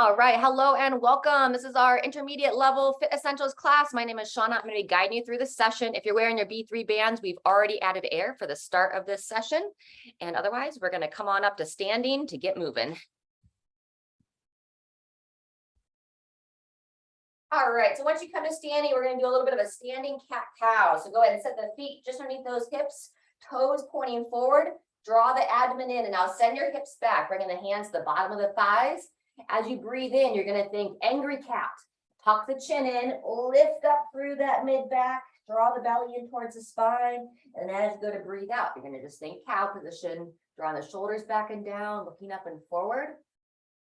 All right, hello and welcome. This is our intermediate level Fit Essentials class. My name is Shauna. I'm going to be guiding you through this session. If you're wearing your B3 bands, we've already added air for the start of this session. And otherwise, we're going to come on up to standing to get moving. All right, so once you come to standing, we're going to do a little bit of a standing cat-cow. So go ahead and set the feet just underneath those hips, toes pointing forward, draw the abdomen in, and now send your hips back, bringing the hands to the bottom of the thighs. As you breathe in, you're going to think angry cat. Tuck the chin in, lift up through that mid-back, draw the belly in towards the spine. And as you go to breathe out, you're going to just think cow position, drawing the shoulders back and down, looking up and forward.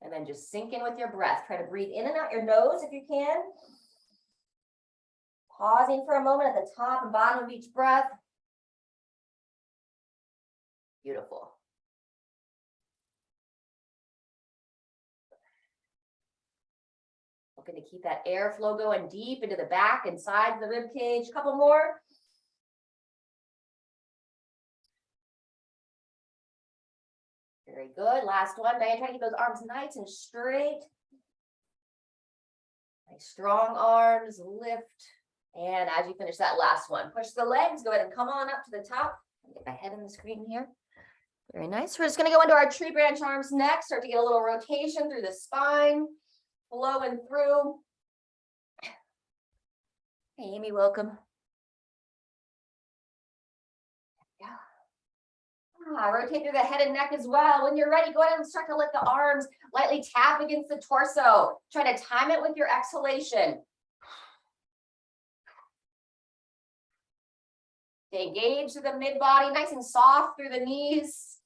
And then just sink in with your breath. Try to breathe in and out your nose if you can. Pausing for a moment at the top and bottom of each breath. Beautiful. Looking to keep that airflow going deep into the back and sides of the rib cage. A couple more. Very good. Last one. Diane, try to keep those arms nice and straight. Nice strong arms. Lift. And as you finish that last one, push the legs. Go ahead and come on up to the top. Get my head in the screen here. Very nice. We're just going to go into our tree branch arms next. Start to get a little rotation through the spine. Flowing through. Hey, Amy, welcome. Yeah. Rotate through the head and neck as well. When you're ready, go ahead and start to let the arms lightly tap against the torso. Try to time it with your exhalation. Stay engaged through the mid body, nice and soft through the knees.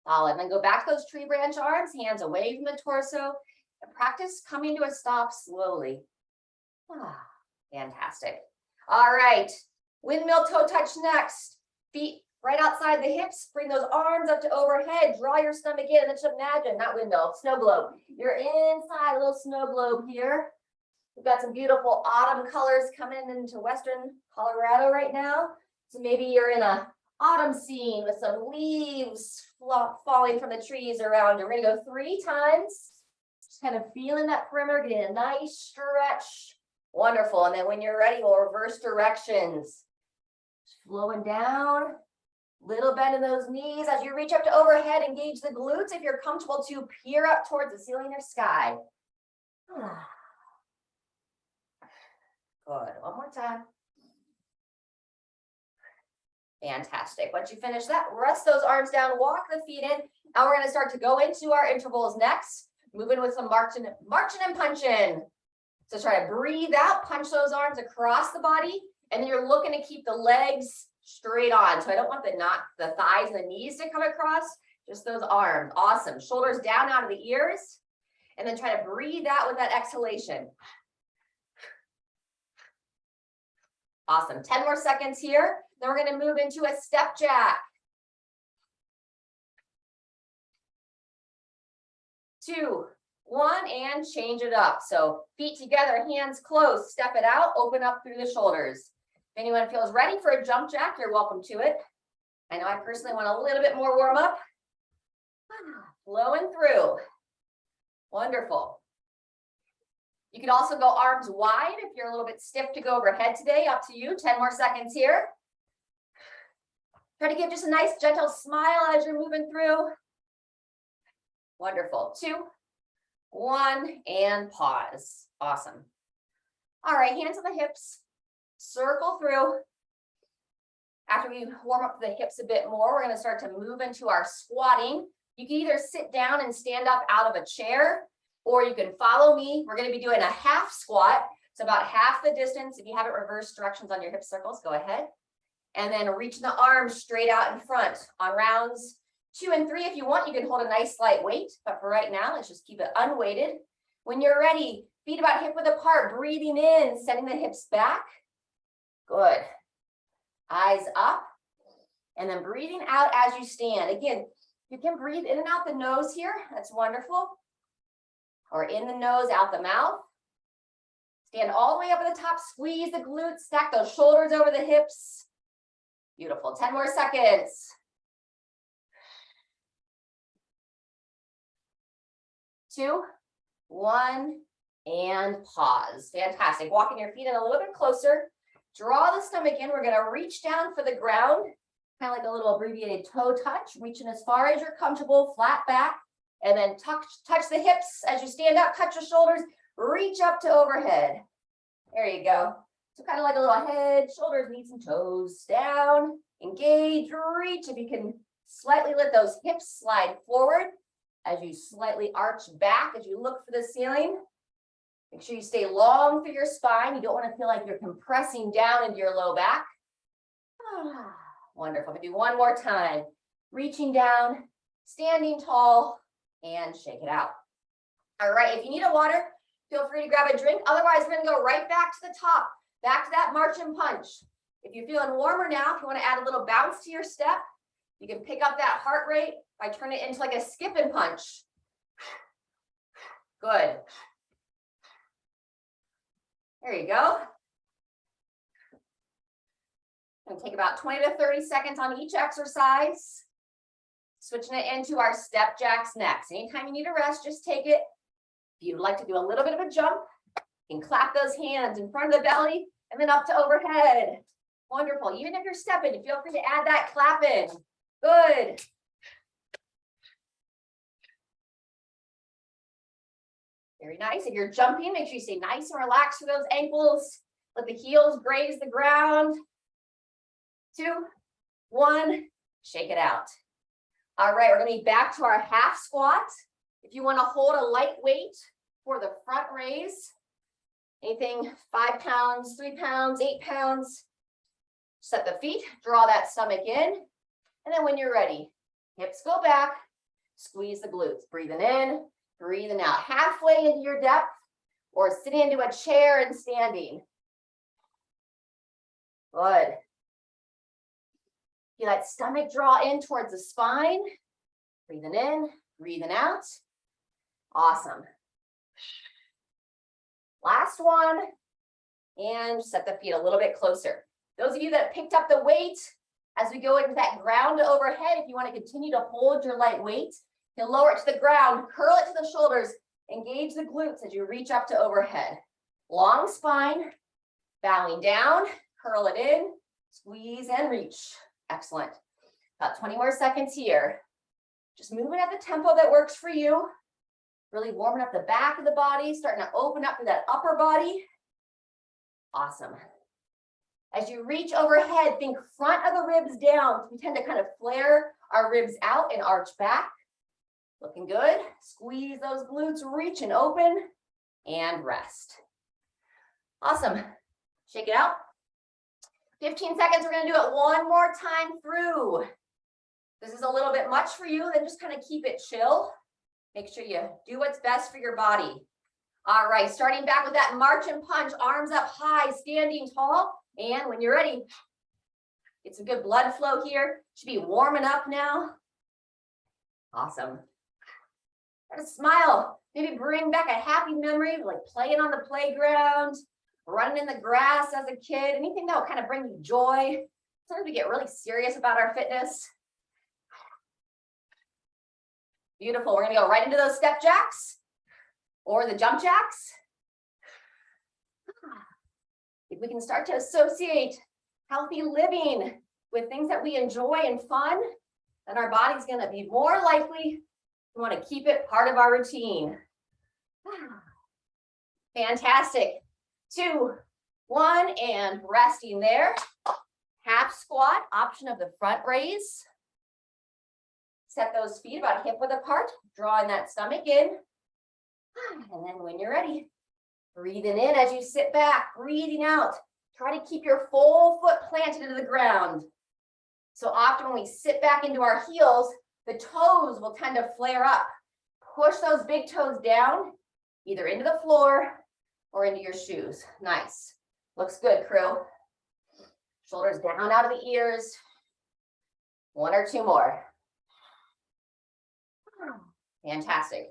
Solid. And then go back to those tree branch arms, hands away from the torso, and practice coming to a stop slowly. Fantastic. All right. Windmill toe touch next. Feet right outside the hips. Bring those arms up to overhead. Draw your stomach in. And then just imagine, not windmill, snow globe. You're inside a little snow globe here. We've got some beautiful autumn colors coming into Western Colorado right now. So maybe you're in a autumn scene with some leaves falling from the trees around you. We're going to go 3 times. Just kind of feeling that perimeter, getting a nice stretch. Wonderful. And then when you're ready, we'll reverse directions. Just flowing down. Little bend in those knees. As you reach up to overhead, engage the glutes if you're comfortable to peer up towards the ceiling or sky. Good. One more time. Fantastic. Once you finish that, rest those arms down, walk the feet in. Now we're going to start to go into our intervals next. Moving with some marching and punching. So try to breathe out, punch those arms across the body, and then you're looking to keep the legs straight on. So I don't want the thighs and the knees to come across, just those arms. Awesome. Shoulders down out of the ears, and then try to breathe out with that exhalation. Awesome. 10 more seconds here. Then we're going to move into a step jack. 2, 1, and change it up. So feet together, hands close, step it out, open up through the shoulders. If anyone feels ready for a jump jack, you're welcome to it. I know I personally want a little bit more warm up. Flowing through. Wonderful. You could also go arms wide if you're a little bit stiff to go overhead today. Up to you. 10 more seconds here. Try to give just a nice gentle smile as you're moving through. Wonderful. 2, 1, and pause. Awesome. All right, hands on the hips. Circle through. After we warm up the hips a bit more, we're going to start to move into our squatting. You can either sit down and stand up out of a chair, or you can follow me. We're going to be doing a half squat. It's about half the distance. If you haven't reversed directions on your hip circles, go ahead. And then reach the arms straight out in front. On rounds 2 and 3, if you want, you can hold a nice light weight. But for right now, let's just keep it unweighted. When you're ready, feet about hip width apart, breathing in, sending the hips back. Good. Eyes up. And then breathing out as you stand. Again, you can breathe in and out the nose here. That's wonderful. Or in the nose, out the mouth. Stand all the way up at the top, squeeze the glutes, stack those shoulders over the hips. Beautiful. 10 more seconds. 2, 1, and pause. Fantastic. Walking your feet in a little bit closer. Draw the stomach in. We're going to reach down for the ground, kind of like a little abbreviated toe touch, reaching as far as you're comfortable, flat back, and then touch the hips as you stand up, touch your shoulders, reach up to overhead. There you go. So kind of like a little head, shoulders, knees, and toes down, engage, reach. If you can slightly let those hips slide forward as you slightly arch back as you look for the ceiling. Make sure you stay long for your spine. You don't want to feel like you're compressing down into your low back. Wonderful. Maybe one more time. Reaching down, standing tall, and shake it out. All right, if you need a water, feel free to grab a drink. Otherwise, we're going to go right back to the top, back to that march and punch. If you're feeling warmer now, if you want to add a little bounce to your step, you can pick up that heart rate by turning it into like a skip and punch. Good. There you go. And take about 20 to 30 seconds on each exercise. Switching it into our step jacks next. Anytime you need a rest, just take it. If you'd like to do a little bit of a jump, you can clap those hands in front of the belly and then up to overhead. Wonderful. Even if you're stepping, feel free to add that clap in. Good. Very nice. If you're jumping, make sure you stay nice and relaxed for those ankles. Let the heels graze the ground. 2, 1, shake it out. All right, we're going to be back to our half squat. If you want to hold a light weight for the front raise, anything 5 pounds, 3 pounds, 8 pounds, set the feet, draw that stomach in. And then when you're ready, hips go back, squeeze the glutes, breathing in, breathing out, halfway into your depth or sitting into a chair and standing. Good. Feel that stomach draw in towards the spine. Breathing in, breathing out. Awesome. Last one. And set the feet a little bit closer. Those of you that picked up the weight, as we go into that ground to overhead, if you want to continue to hold your light weight, you'll lower it to the ground, curl it to the shoulders, engage the glutes as you reach up to overhead. Long spine, bowing down, curl it in, squeeze and reach. Excellent. About 20 more seconds here. Just moving at the tempo that works for you. Really warming up the back of the body, starting to open up through that upper body. Awesome. As you reach overhead, think front of the ribs down. We tend to kind of flare our ribs out and arch back. Looking good. Squeeze those glutes, reach and open, and rest. Awesome. Shake it out. 15 seconds, we're going to do it one more time through. This is a little bit much for you, then just kind of keep it chill. Make sure you do what's best for your body. All right, starting back with that march and punch, arms up high, standing tall. And when you're ready, get some good blood flow here. Should be warming up now. Awesome. Try to smile. Maybe bring back a happy memory, like playing on the playground, running in the grass as a kid, anything that will kind of bring you joy. Sometimes we get really serious about our fitness. Beautiful. We're going to go right into those step jacks or the jump jacks. If we can start to associate healthy living with things that we enjoy and fun, then our body's going to be more likely to want to keep it part of our routine. Fantastic. 2, 1, and resting there. Half squat, option of the front raise. Set those feet about hip width apart, drawing that stomach in. And then when you're ready, breathing in as you sit back, breathing out. Try to keep your full foot planted into the ground. So often when we sit back into our heels, the toes will tend to flare up. Push those big toes down, either into the floor or into your shoes. Nice. Looks good, crew. Shoulders down out of the ears. 1 or 2 more. Fantastic.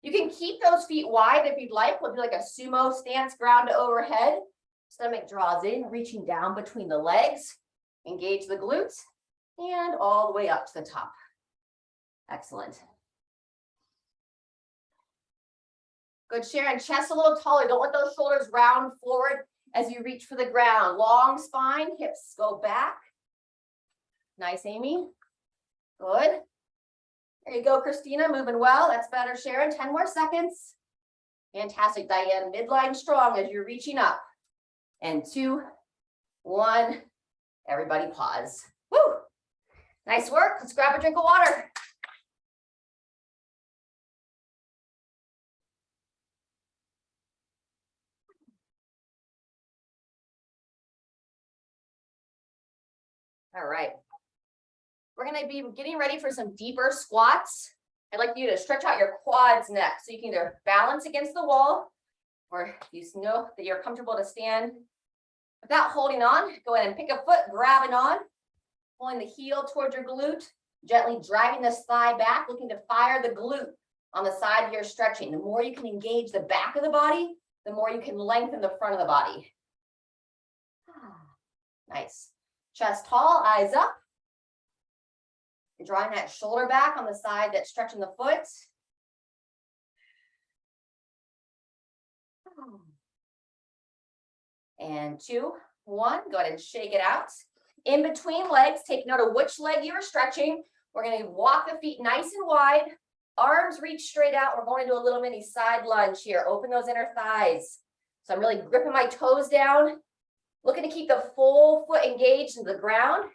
You can keep those feet wide if you'd like. We'll do like a sumo stance, ground to overhead. Stomach draws in, reaching down between the legs. Engage the glutes and all the way up to the top. Excellent. Good, Sharon. Chest a little taller. Don't let those shoulders round forward as you reach for the ground. Long spine, hips go back. Nice, Amy. Good. There you go, Christina. Moving well. That's better, Sharon. 10 more seconds. Fantastic, Diane. Midline strong as you're reaching up. And 2, 1. Everybody pause. Woo! Nice work. Let's grab a drink of water. All right. We're going to be getting ready for some deeper squats. I'd like you to stretch out your quads next. So you can either balance against the wall, or if you know that you're comfortable to stand without holding on, go ahead and pick a foot, grabbing on, pulling the heel towards your glute, gently driving this thigh back, looking to fire the glute on the side you're stretching. The more you can engage the back of the body, the more you can lengthen the front of the body. Nice. Chest tall, eyes up. You're drawing that shoulder back on the side that's stretching the foot. And 2, 1, go ahead and shake it out. In between legs, take note of which leg you are stretching. We're going to walk the feet nice and wide. Arms reach straight out. We're going to do a little mini side lunge here. Open those inner thighs. So I'm really gripping my toes down. Looking to keep the full foot engaged into the ground.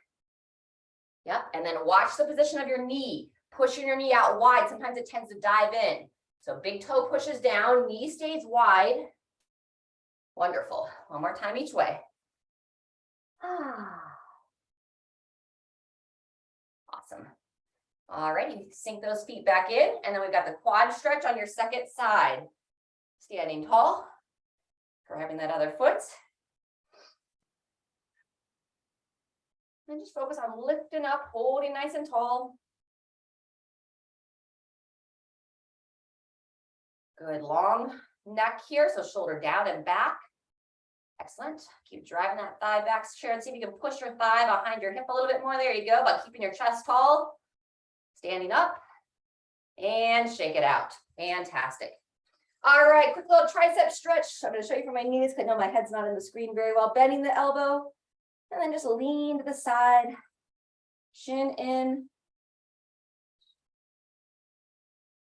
Yep, and then watch the position of your knee. Pushing your knee out wide. Sometimes it tends to dive in. So big toe pushes down, knee stays wide. Wonderful. One more time each way. Awesome. All right, you sink those feet back in, and then we've got the quad stretch on your second side. Standing tall, grabbing that other foot. And just focus on lifting up, holding nice and tall. Good, long neck here, so shoulder down and back. Excellent. Keep driving that thigh back. Sharon, see if you can push your thigh behind your hip a little bit more. There you go, by keeping your chest tall. Standing up and shake it out. Fantastic. All right, quick little tricep stretch. I'm going to show you from my knees because I know my head's not in the screen very well. Bending the elbow. And then just lean to the side, chin in.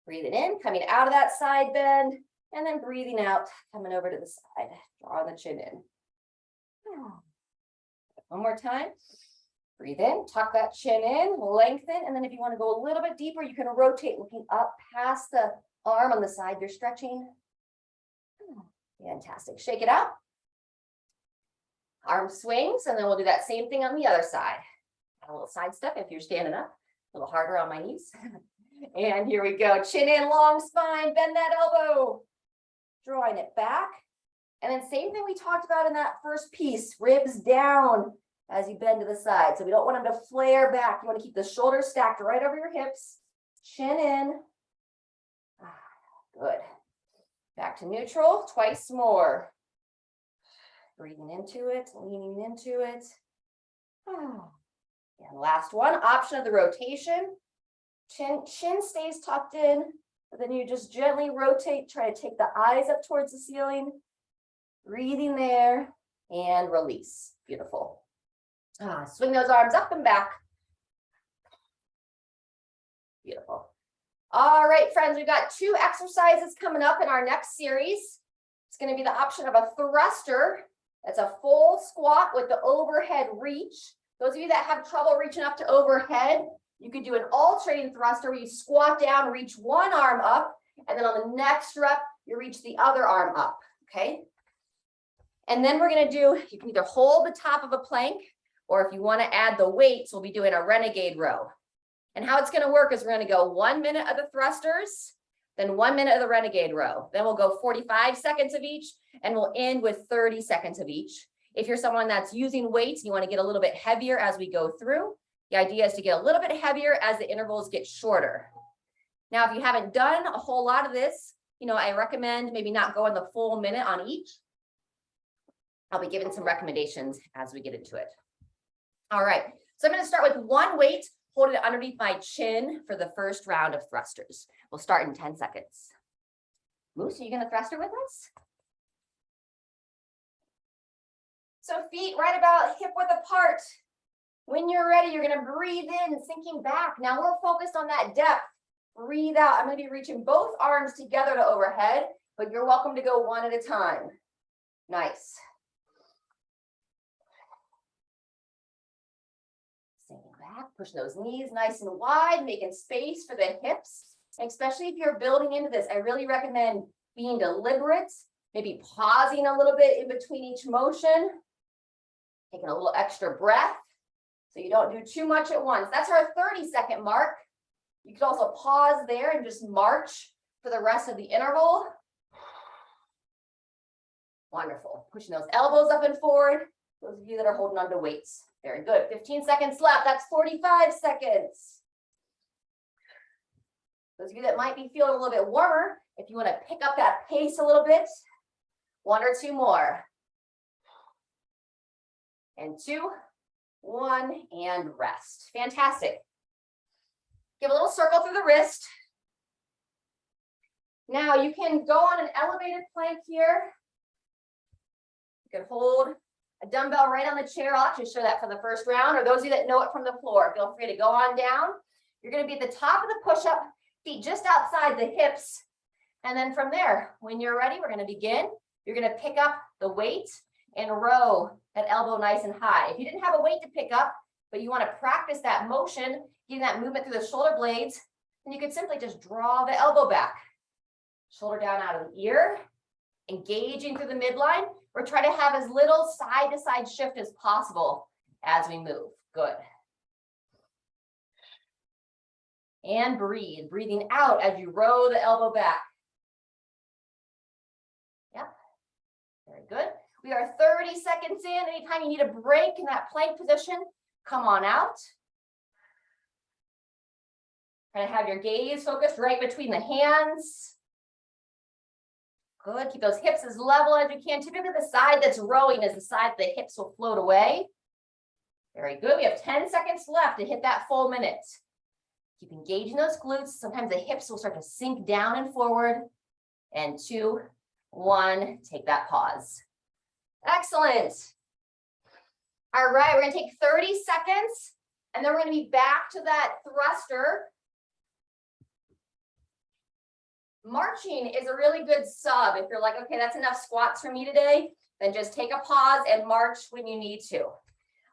Breathing in, coming out of that side bend, and then breathing out, coming over to the side, drawing the chin in. One more time. Breathe in, tuck that chin in, lengthen, and then if you want to go a little bit deeper, you can rotate, looking up past the arm on the side you're stretching. Fantastic. Shake it out. Arm swings, and then we'll do that same thing on the other side. A little side step if you're standing up, a little harder on my knees. And here we go. Chin in, long spine, bend that elbow. Drawing it back. And then same thing we talked about in that first piece, ribs down as you bend to the side. So we don't want them to flare back. You want to keep the shoulders stacked right over your hips. Chin in. Good. Back to neutral, twice more. Breathing into it, leaning into it. And last one, option of the rotation. Chin stays tucked in, but then you just gently rotate, try to take the eyes up towards the ceiling. Breathing there and release. Beautiful. Swing those arms up and back. Beautiful. All right, friends, we've got 2 exercises coming up in our next series. It's going to be the option of a thruster. It's a full squat with the overhead reach. Those of you that have trouble reaching up to overhead, you could do an alternating thruster where you squat down, reach one arm up, and then on the next rep, you reach the other arm up, okay? And then we're going to do, you can either hold the top of a plank, or if you want to add the weights, we'll be doing a Renegade Row. And how it's going to work is we're going to go 1 minute of the thrusters, then 1 minute of the Renegade Row. Then we'll go 45 seconds of each, and we'll end with 30 seconds of each. If you're someone that's using weights and you want to get a little bit heavier as we go through, the idea is to get a little bit heavier as the intervals get shorter. Now, if you haven't done a whole lot of this, I recommend maybe not going the full minute on each. I'll be giving some recommendations as we get into it. All right, so I'm going to start with one weight, hold it underneath my chin for the first round of thrusters. We'll start in 10 seconds. Moose, are you gonna thruster with us? So feet right about hip width apart. When you're ready, you're gonna breathe in, sinking back. Now we're focused on that depth. Breathe out. I'm gonna be reaching both arms together to overhead, but you're welcome to go one at a time. Nice. Sinking back, pushing those knees nice and wide, making space for the hips. Especially if you're building into this, I really recommend being deliberate, maybe pausing a little bit in between each motion, taking a little extra breath so you don't do too much at once. That's our 30-second mark. You could also pause there and just march for the rest of the interval. Wonderful. Pushing those elbows up and forward. Those of you that are holding on to weights. Very good. 15 seconds left. That's 45 seconds. Those of you that might be feeling a little bit warmer, if you want to pick up that pace a little bit, 1 or 2 more. And 2, 1, and rest. Fantastic. Give a little circle through the wrist. Now you can go on an elevated plank here. You can hold a dumbbell right on the chair. I'll actually show that for the first round, or those of you that know it from the floor, feel free to go on down. You're going to be at the top of the push-up, feet just outside the hips. And then from there, when you're ready, we're going to begin. You're going to pick up the weight and row that elbow nice and high. If you didn't have a weight to pick up, but you want to practice that motion, getting that movement through the shoulder blades, then you could simply just draw the elbow back. Shoulder down out of the ear, engaging through the midline. We're trying to have as little side-to-side shift as possible as we move. Good. And breathe. Breathing out as you row the elbow back. Yep. Very good. We are 30 seconds in. Anytime you need a break in that plank position, come on out. Try to have your gaze focused right between the hands. Good. Keep those hips as level as you can. Typically, the side that's rowing is the side the hips will float away. Very good. We have 10 seconds left to hit that full minute. Keep engaging those glutes. Sometimes the hips will start to sink down and forward. And 2, 1, take that pause. Excellent. All right, we're going to take 30 seconds, and then we're going to be back to that thruster. Marching is a really good sub. If you're like, okay, that's enough squats for me today, then just take a pause and march when you need to.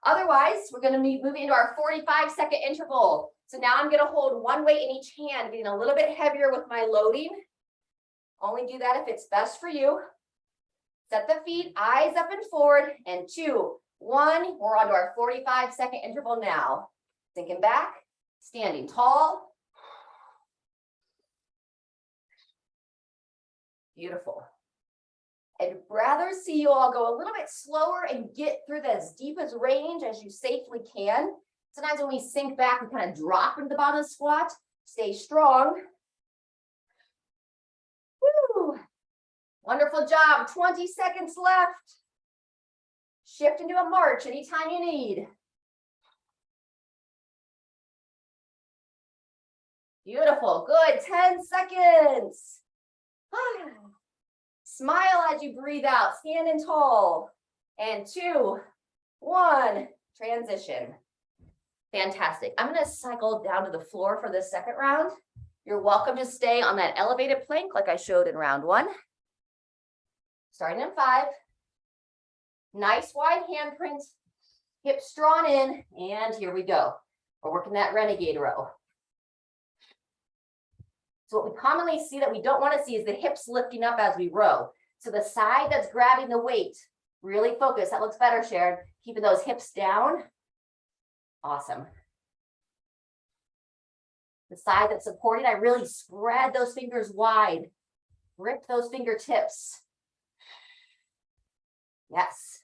Otherwise, we're going to be moving into our 45-second interval. So now I'm going to hold one weight in each hand, getting a little bit heavier with my loading. Only do that if it's best for you. Set the feet, eyes up and forward, and 2, 1. We're on to our 45-second interval now. Sinking back, standing tall. Beautiful. I'd rather see you all go a little bit slower and get through as deep as range as you safely can. Sometimes when we sink back, we kind of drop into the bottom of the squat. Stay strong. Woo! Wonderful job. 20 seconds left. Shift into a march anytime you need. Beautiful. Good. 10 seconds. Smile as you breathe out, standing tall. And 2, 1, transition. Fantastic. I'm going to cycle down to the floor for this second round. You're welcome to stay on that elevated plank like I showed in round 1. Starting in 5. Nice wide handprint, hips drawn in, and here we go. We're working that Renegade Row. So what we commonly see that we don't want to see is the hips lifting up as we row. So the side that's grabbing the weight, really focus. That looks better, Sharon. Keeping those hips down. Awesome. The side that's supporting, I really spread those fingers wide. Grip those fingertips. Yes.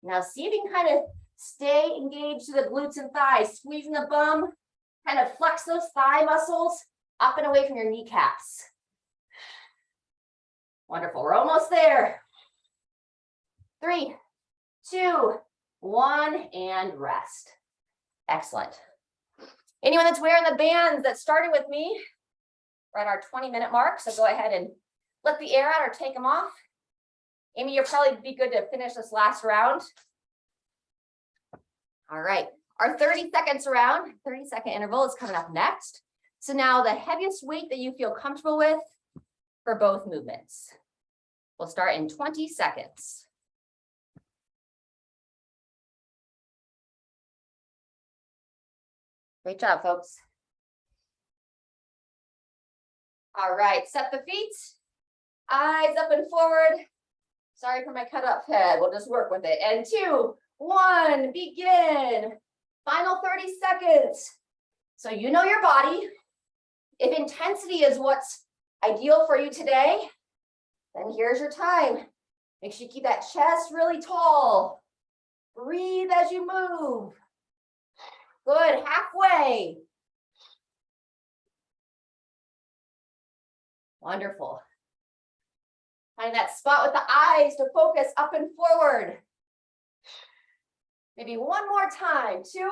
Now see if you can kind of stay engaged to the glutes and thighs, squeezing the bum, kind of flex those thigh muscles up and away from your kneecaps. Wonderful. We're almost there. 3, 2, 1, and rest. Excellent. Anyone that's wearing the bands that started with me, we're at our 20-minute mark, so go ahead and let the air out or take them off. Amy, you'll probably be good to finish this last round. All right, our 30 seconds round, 30-second interval is coming up next. So now the heaviest weight that you feel comfortable with for both movements. We'll start in 20 seconds. Great job, folks. All right, set the feet, eyes up and forward. Sorry for my cut up head, we'll just work with it. And 2, 1, begin. Final 30 seconds. So you know your body. If intensity is what's ideal for you today, then here's your time. Make sure you keep that chest really tall. Breathe as you move. Good, halfway. Wonderful. Find that spot with the eyes to focus up and forward. Maybe one more time. 2,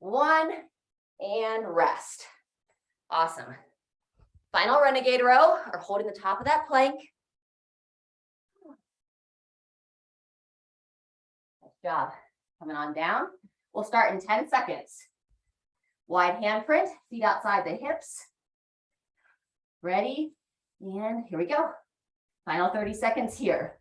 1, and rest. Awesome. Final Renegade Row, or holding the top of that plank. Nice job. Coming on down. We'll start in 10 seconds. Wide handprint, feet outside the hips. Ready, and here we go. Final 30 seconds here.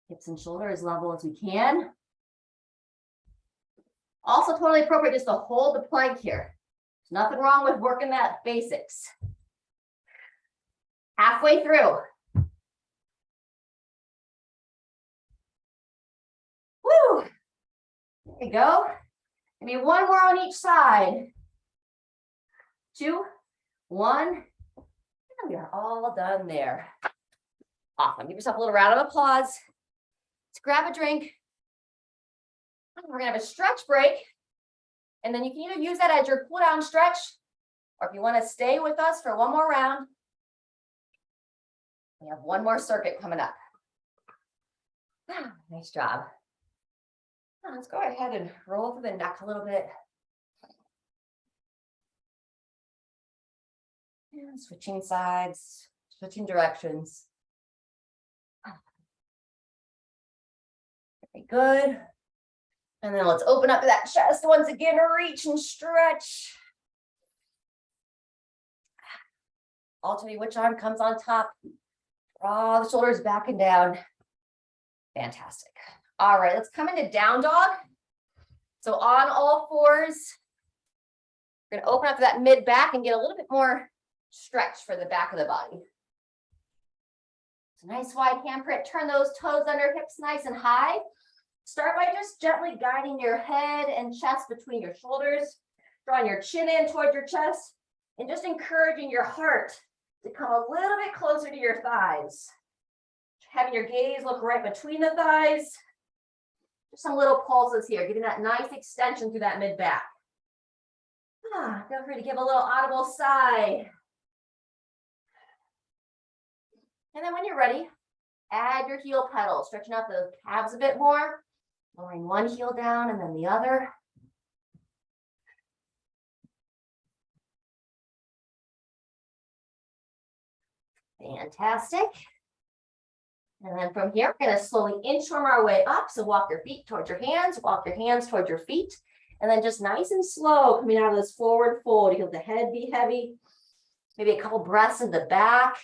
Hips and shoulders as level as we can. Also totally appropriate just to hold the plank here. There's nothing wrong with working that basics. Halfway through. Woo! There you go. Maybe one more on each side. 2, 1. And we are all done there. Awesome. Give yourself a little round of applause. Let's grab a drink. We're going to have a stretch break. And then you can either use that as your cool down stretch, or if you want to stay with us for one more round, we have one more circuit coming up. Nice job. Let's go ahead and roll through the neck a little bit. And switching sides, switching directions. Very good. And then let's open up that chest once again, reach and stretch. Alternate which arm comes on top. Draw the shoulders back and down. Fantastic. All right, let's come into down dog. So on all fours, we're going to open up that mid back and get a little bit more stretch for the back of the body. So nice wide handprint. Turn those toes under hips nice and high. Start by just gently guiding your head and chest between your shoulders, drawing your chin in towards your chest, and just encouraging your heart to come a little bit closer to your thighs. Having your gaze look right between the thighs. Just some little pulses here, getting that nice extension through that mid back. Feel free to give a little audible sigh. And then when you're ready, add your heel pedal, stretching out those calves a bit more, lowering one heel down and then the other. Fantastic. And then from here, we're going to slowly inchworm our way up. So walk your feet towards your hands, walk your hands towards your feet. And then just nice and slow coming out of this forward fold. You feel the head be heavy. Maybe a couple breaths in the back.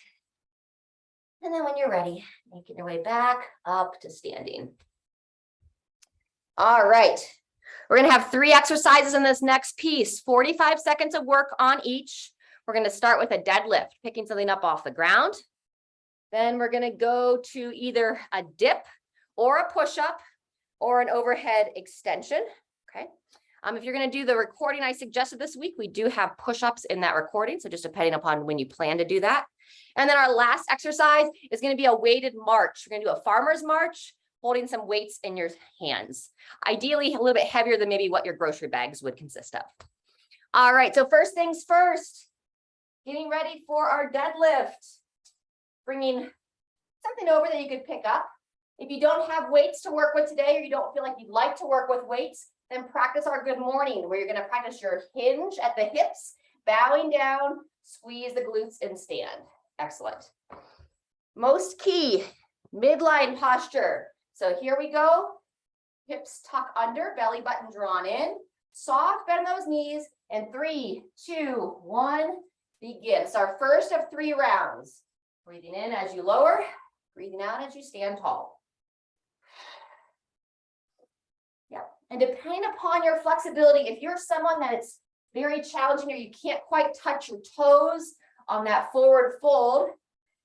And then when you're ready, making your way back up to standing. All right. We're going to have 3 exercises in this next piece, 45 seconds of work on each. We're going to start with a deadlift, picking something up off the ground. Then we're going to go to either a dip or a push-up or an overhead extension. Okay. If you're going to do the recording I suggested this week, we do have push-ups in that recording. So just depending upon when you plan to do that. And then our last exercise is going to be a weighted march. We're going to do a farmer's march, holding some weights in your hands. Ideally, a little bit heavier than maybe what your grocery bags would consist of. All right. So first things first, getting ready for our deadlift. Bringing something over that you could pick up. If you don't have weights to work with today, or you don't feel like you'd like to work with weights, then practice our good morning, where you're going to practice your hinge at the hips, bowing down, squeeze the glutes and stand. Excellent. Most key, midline posture. So here we go. Hips tuck under, belly button drawn in. Soft bend those knees. And 3, 2, 1, begin. It's our first of 3 rounds. Breathing in as you lower, breathing out as you stand tall. Yeah. And depending upon your flexibility, if you're someone that it's very challenging or you can't quite touch your toes on that forward fold,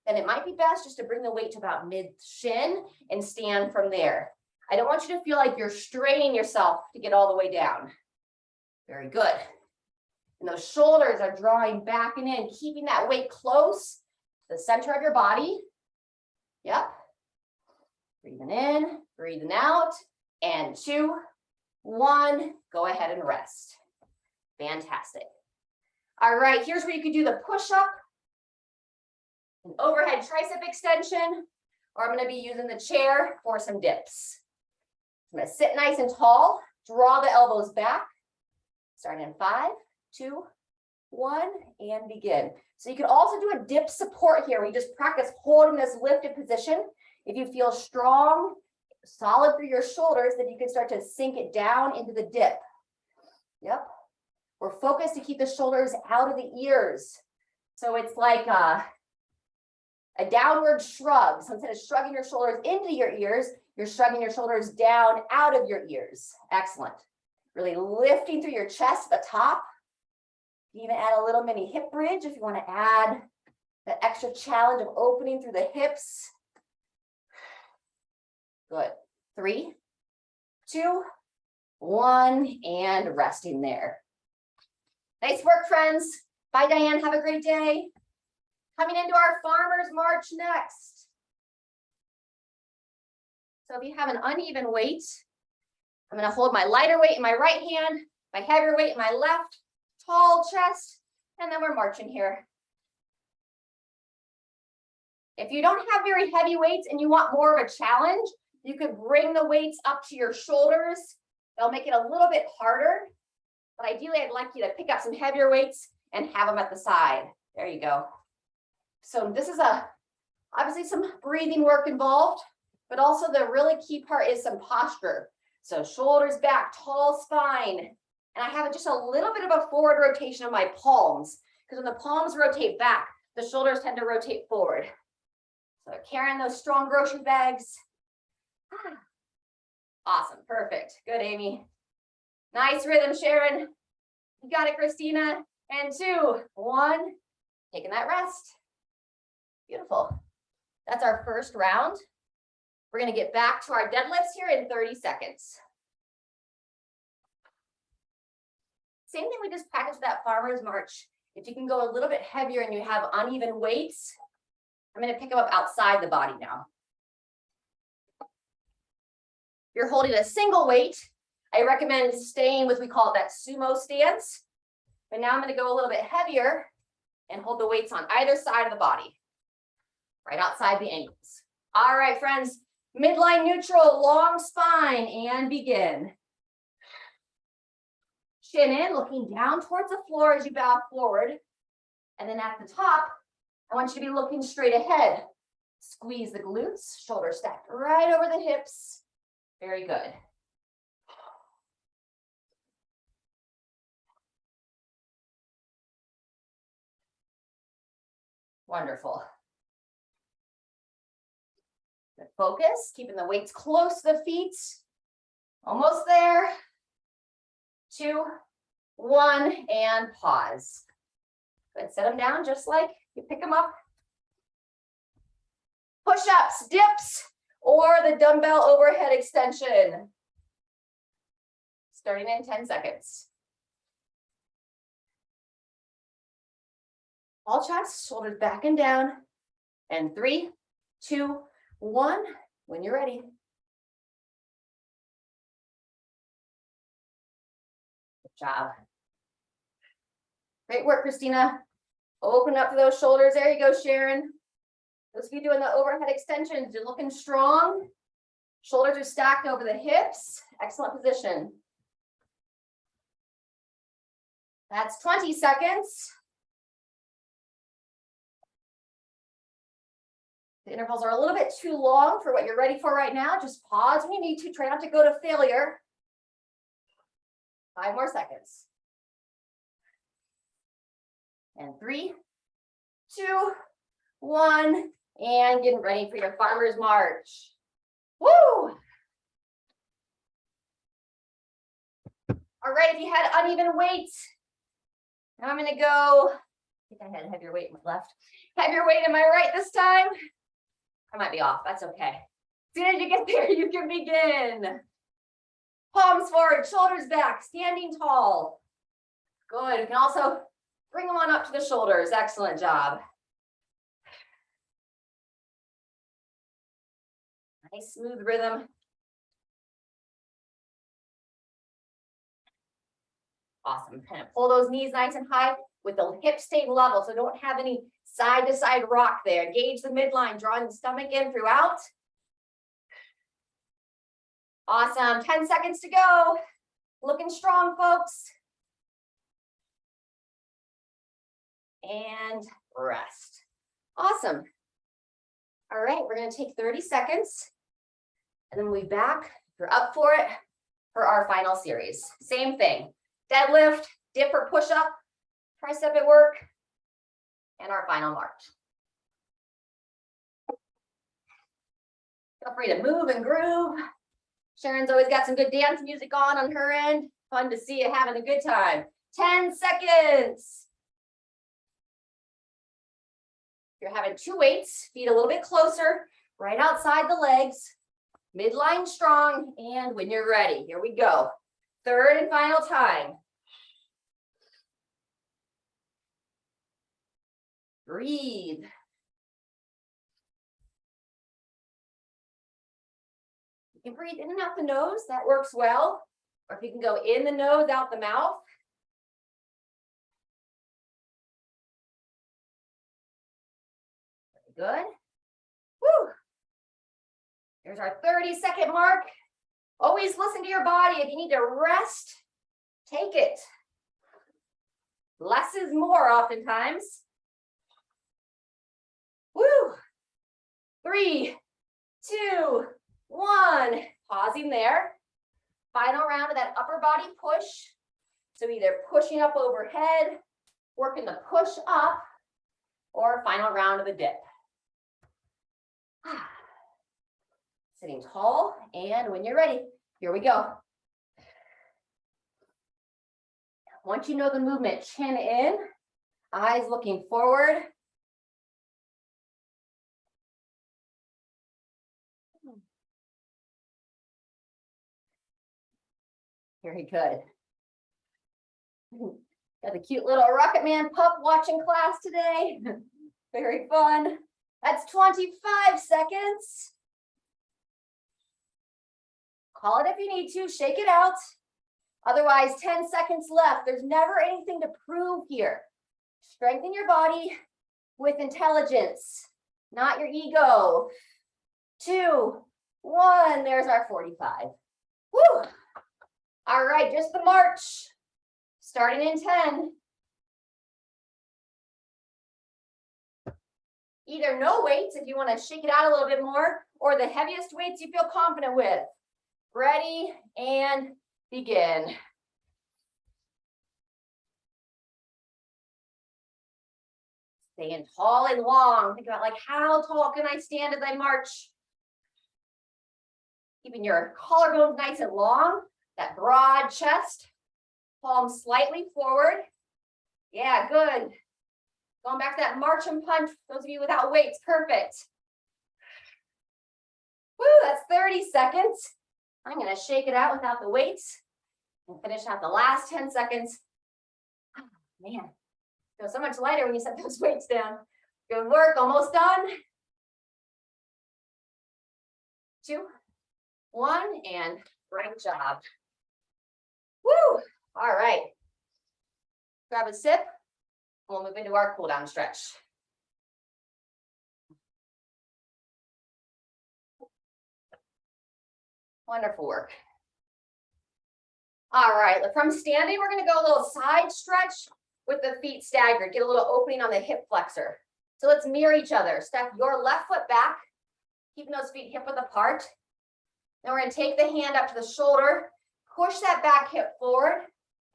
then it might be best just to bring the weight to about mid-shin and stand from there. I don't want you to feel like you're straining yourself to get all the way down. Very good. And those shoulders are drawing back and in, keeping that weight close to the center of your body. Yep. Breathing in, breathing out, and 2, 1, go ahead and rest. Fantastic. All right, here's where you can do the push-up, an overhead tricep extension, or I'm going to be using the chair for some dips. I'm going to sit nice and tall, draw the elbows back, starting in 5, 2, 1, and begin. So you can also do a dip support here. We just practice holding this lifted position. If you feel strong, solid through your shoulders, then you can start to sink it down into the dip. Yep. We're focused to keep the shoulders out of the ears. So it's like a downward shrug. So instead of shrugging your shoulders into your ears, you're shrugging your shoulders down out of your ears. Excellent. Really lifting through your chest at the top. Even add a little mini hip bridge if you want to add that extra challenge of opening through the hips. Good. 3, 2, 1, and resting there. Nice work, friends. Bye, Diane. Have a great day. Coming into our farmer's march next. So if you have an uneven weight, I'm going to hold my lighter weight in my right hand, my heavier weight in my left, tall chest, and then we're marching here. If you don't have very heavy weights and you want more of a challenge, you could bring the weights up to your shoulders. They'll make it a little bit harder, but ideally I'd like you to pick up some heavier weights and have them at the side. There you go. So this is obviously some breathing work involved, but also the really key part is some posture. So shoulders back, tall spine. And I have just a little bit of a forward rotation of my palms, because when the palms rotate back, the shoulders tend to rotate forward. So carrying those strong grocery bags. Awesome, perfect. Good, Amy. Nice rhythm, Sharon. You got it, Christina. And 2, 1, taking that rest. Beautiful. That's our first round. We're going to get back to our deadlifts here in 30 seconds. Same thing we just practiced with that farmer's march. If you can go a little bit heavier and you have uneven weights, I'm going to pick them up outside the body now. If you're holding a single weight, I recommend staying with, we call it that sumo stance. But now I'm going to go a little bit heavier and hold the weights on either side of the body, right outside the ankles. All right, friends, midline neutral, long spine, and begin. Chin in, looking down towards the floor as you bow forward. And then at the top, I want you to be looking straight ahead. Squeeze the glutes, shoulders stacked right over the hips. Very good. Wonderful. Good focus, keeping the weights close to the feet. Almost there. 2, 1, and pause. Good, set them down just like you pick them up. Push-ups, dips, or the dumbbell overhead extension. Starting in 10 seconds. All chest, shoulders back and down. And 3, 2, 1, when you're ready. Good job. Great work, Christina. Open up to those shoulders. There you go, Sharon. Those of you doing the overhead extensions, you're looking strong. Shoulders are stacked over the hips. Excellent position. That's 20 seconds. The intervals are a little bit too long for what you're ready for right now. Just pause when you need to. Try not to go to failure. 5 more seconds. And 3, 2, 1, and getting ready for your farmer's march. Woo! All right, if you had uneven weights, now I'm gonna go, I think I had heavier weight in my left. Heavier weight in my right this time. I might be off, that's okay. As soon as you get there, you can begin. Palms forward, shoulders back, standing tall. Good, you can also bring them on up to the shoulders. Excellent job. Nice smooth rhythm. Awesome. Kind of pull those knees nice and high with the hips staying level, so don't have any side to side rock there. Engage the midline, drawing the stomach in throughout. Awesome. 10 seconds to go. Looking strong, folks. And rest. Awesome. All right, we're going to take 30 seconds and then we'll be back. If you're up for it, for our final series. Same thing. Deadlift, dip or push up, tricep at work, and our final march. Feel free to move and groove. Sharon's always got some good dance music on her end. Fun to see you having a good time. 10 seconds. You're having 2 weights, feet a little bit closer, right outside the legs, midline strong, and when you're ready, here we go. 3rd and final time. Breathe. You can breathe in and out the nose, that works well. Or if you can go in the nose, out the mouth. Very good. Woo. There's our 30-second mark. Always listen to your body. If you need to rest, take it. Less is more oftentimes. Woo. 3, 2, 1. Pausing there. Final round of that upper body push. So either pushing up overhead, working the push up, or final round of the dip. Sitting tall, and when you're ready, here we go. Once you know the movement, chin in, eyes looking forward. Very good. Got the cute little Rocket Man pup watching class today. Very fun. That's 25 seconds. Call it if you need to, shake it out. Otherwise, 10 seconds left. There's never anything to prove here. Strengthen your body with intelligence, not your ego. 2, 1, there's our 45. Woo! All right, just the march. Starting in 10. Either no weights if you want to shake it out a little bit more, or the heaviest weights you feel confident with. Ready and begin. Staying tall and long. Think about like, how tall can I stand as I march? Keeping your collarbones nice and long, that broad chest, palms slightly forward. Yeah, good. Going back to that march and punch, those of you without weights, perfect. Woo, that's 30 seconds. I'm gonna shake it out without the weights and finish out the last 10 seconds. Oh, man, feels so much lighter when you set those weights down. Good work, almost done. 2, 1, and great job. Woo, all right. Grab a sip, and we'll move into our cool down stretch. Wonderful work. All right, from standing, we're gonna go a little side stretch with the feet staggered. Get a little opening on the hip flexor. So let's mirror each other. Step your left foot back, keeping those feet hip width apart. Then we're gonna take the hand up to the shoulder, push that back hip forward,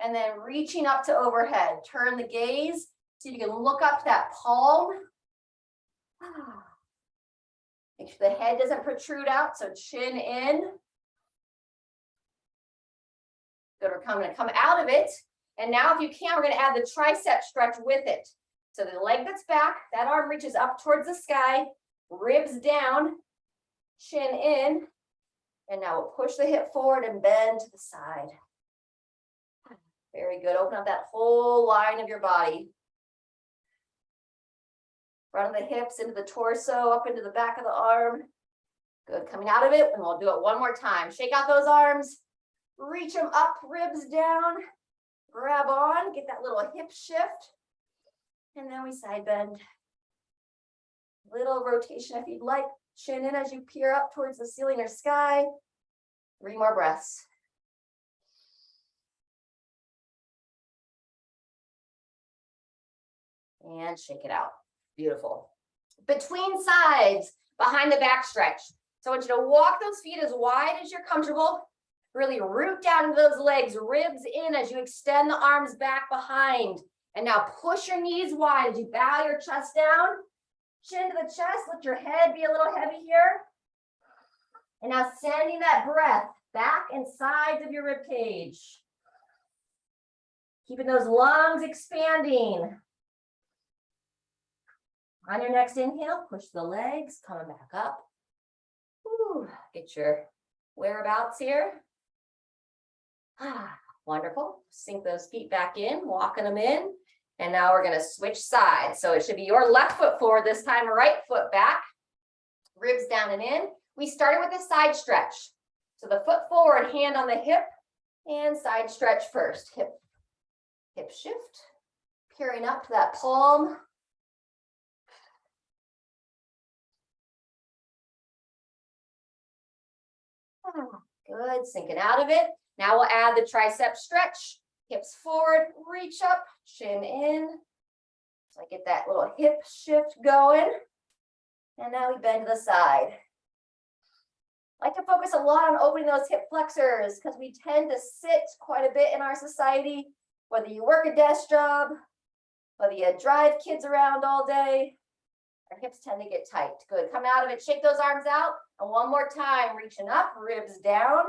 and then reaching up to overhead. Turn the gaze, so you can look up to that palm. Make sure the head doesn't protrude out, so chin in. Good, we're gonna come out of it. And now if you can, we're gonna add the tricep stretch with it. So the leg that's back, that arm reaches up towards the sky, ribs down, chin in. And now we'll push the hip forward and bend to the side. Very good, open up that whole line of your body. Front of the hips into the torso, up into the back of the arm. Good, coming out of it, and we'll do it one more time. Shake out those arms, reach them up, ribs down, grab on, get that little hip shift, and then we side bend. Little rotation if you'd like, chin in as you peer up towards the ceiling or sky. 3 more breaths. And shake it out. Beautiful. Between sides, behind the back stretch. So I want you to walk those feet as wide as you're comfortable. Really root down into those legs, ribs in as you extend the arms back behind. And now push your knees wide as you bow your chest down. Chin to the chest, let your head be a little heavy here. And now sending that breath back and sides of your rib cage. Keeping those lungs expanding. On your next inhale, push the legs, coming back up. Ooh, get your whereabouts here. Wonderful. Sink those feet back in, walking them in. And now we're gonna switch sides. So it should be your left foot forward this time, right foot back, ribs down and in. We started with a side stretch. So the foot forward, hand on the hip, and side stretch first. Hip shift, peering up to that palm. Good, sinking out of it. Now we'll add the tricep stretch. Hips forward, reach up, chin in. So I get that little hip shift going. And now we bend to the side. I like to focus a lot on opening those hip flexors because we tend to sit quite a bit in our society, whether you work a desk job, whether you drive kids around all day, our hips tend to get tight. Good, come out of it, shake those arms out. And one more time, reaching up, ribs down.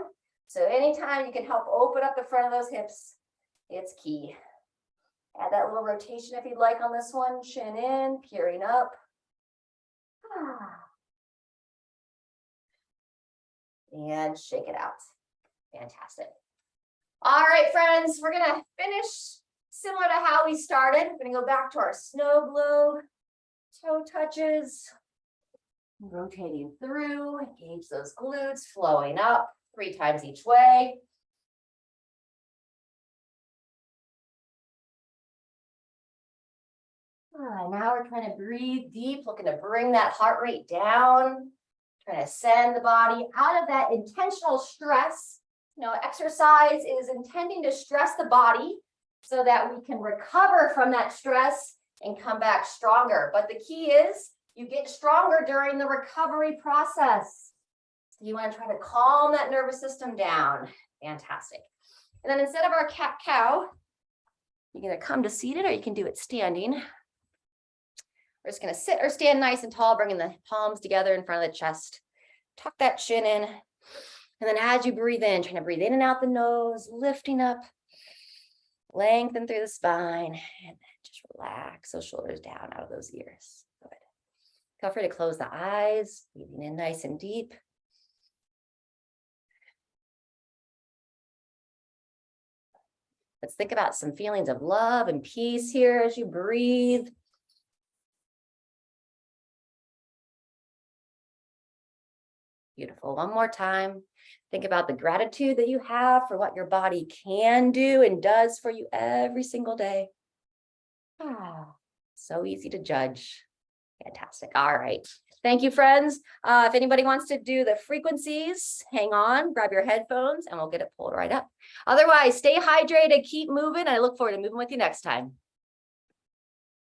So anytime you can help open up the front of those hips, it's key. Add that little rotation if you'd like on this one. Chin in, peering up. And shake it out. Fantastic. All right, friends, we're gonna finish similar to how we started. We're gonna go back to our snow globe, toe touches, rotating through, engage those glutes, flowing up 3 times each way. Now we're trying to breathe deep, looking to bring that heart rate down, trying to send the body out of that intentional stress. You know, exercise is intending to stress the body so that we can recover from that stress and come back stronger. But the key is you get stronger during the recovery process. So you want to try to calm that nervous system down. Fantastic. And then instead of our cat-cow, you're going to come to seated, or you can do it standing. We're just going to sit or stand nice and tall, bringing the palms together in front of the chest. Tuck that chin in. And then as you breathe in, trying to breathe in and out the nose, lifting up, lengthen through the spine, and then just relax those shoulders down out of those ears. Good. Feel free to close the eyes, breathing in nice and deep. Let's think about some feelings of love and peace here as you breathe. Beautiful. One more time. Think about the gratitude that you have for what your body can do and does for you every single day. So easy to judge. Fantastic. All right. Thank you, friends. If anybody wants to do the frequencies, hang on, grab your headphones, and we'll get it pulled right up. Otherwise, stay hydrated, keep moving. I look forward to moving with you next time.